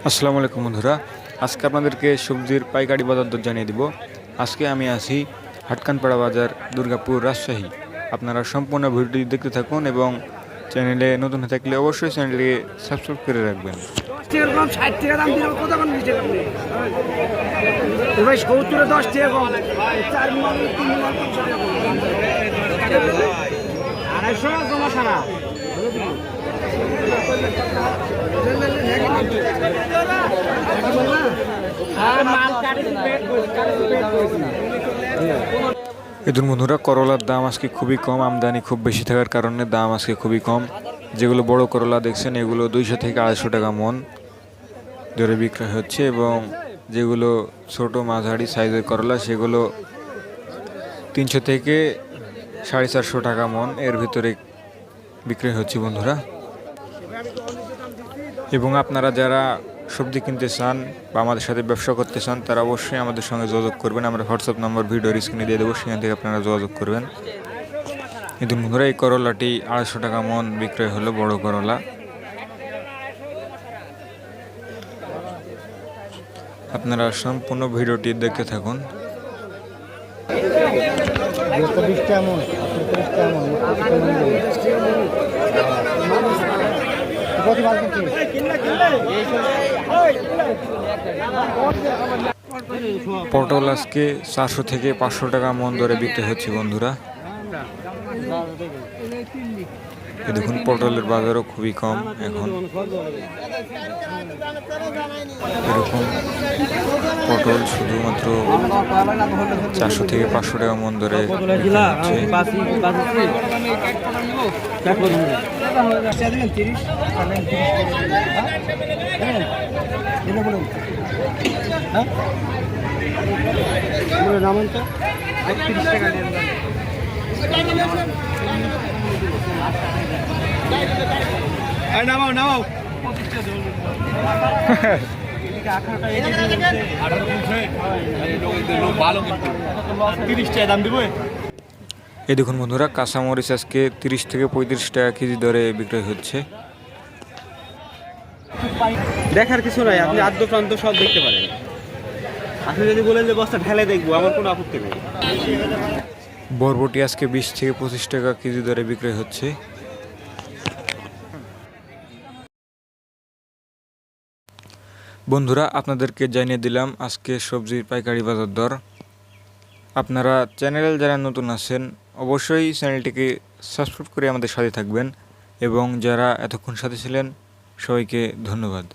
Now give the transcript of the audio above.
আসসালামু আলাইকুম বন্ধুরা, আজকে আপনাদেরকে সবজির পাইকারি বাজার দর জানিয়ে দিব। আজকে আমি আছি হাটকানপাড়া বাজার, দুর্গাপুর, রাজশাহী। আপনারা সম্পূর্ণ ভিডিওটি দেখতে থাকুন এবং চ্যানেলে নতুন হয়ে থাকলে অবশ্যই চ্যানেলটিকে সাবস্ক্রাইব করে রাখবেন। 60 টাকা দাম দিলে কত কোন নিচে আপনি ভাই 70 10 টাকা কম 4 মন 3 মন 250 জমা সারা এদের বন্ধুরা, করলার দাম আজকে খুবই কম, আমদানি খুব বেশি থাকার কারণে দাম আজকে খুবই কম। যেগুলো বড় করলা দেখছেন এগুলো 200 থেকে 250 টাকা মন দরে বিক্রয় হচ্ছে, এবং যেগুলো ছোট মাঝারি সাইজের করলা সেগুলো 300 থেকে 450 টাকা মন এর ভিতরে বিক্রয় হচ্ছে বন্ধুরা। এবং আপনারা যারা সবজি কিনতে চান বা আমাদের সাথে ব্যবসা করতে চান তারা অবশ্যই আমাদের সঙ্গে যোগাযোগ করবেন। আমরা হোয়াটসঅ্যাপ নম্বর ভিডিওর স্ক্রিনে দিয়ে দেবো, সেখান থেকে আপনারা যোগাযোগ করবেন। কিন্তু বন্ধুরা, এই করলাটি 250 টাকা মন বিক্রয় হলো, বড় করলা। আপনারা সম্পূর্ণ ভিডিওটি দেখতে থাকুন। পটল আজকে 400 থেকে 500 টাকা মন দরে বিক্রি হচ্ছে বন্ধুরা। দেখুন, পটলের বাজারও খুবই কম এখন। এরকম পটল শুধুমাত্র 400 থেকে 500 টাকা মন দরে বিক্রি নামাও নামাও এই দেখুন বন্ধুরা, কাঁচামরিচ আজকে 30 থেকে 35 টাকা কেজি দরে বিক্রয় হচ্ছে। দেখার কিছু নাই, আপনি আদ্য প্রান্ত সব দেখতে পারেন। আপনি যদি বলেন যে বস্তা ঢেলে দেখবো, আমার কোনো আপত্তি নেই। বরবটি আজকে 20 থেকে 25 টাকা কেজি দরে বিক্রয় হচ্ছে। বন্ধুরা, আপনাদেরকে জানিয়ে দিলাম আজকে সবজির পাইকারি বাজার দর। আপনারা চ্যানেলে যারা নতুন আছেন অবশ্যই চ্যানেলটিকে সাবস্ক্রাইব করে আমাদের সাথে থাকবেন, এবং যারা এতক্ষণ সাথে ছিলেন সবাইকে ধন্যবাদ।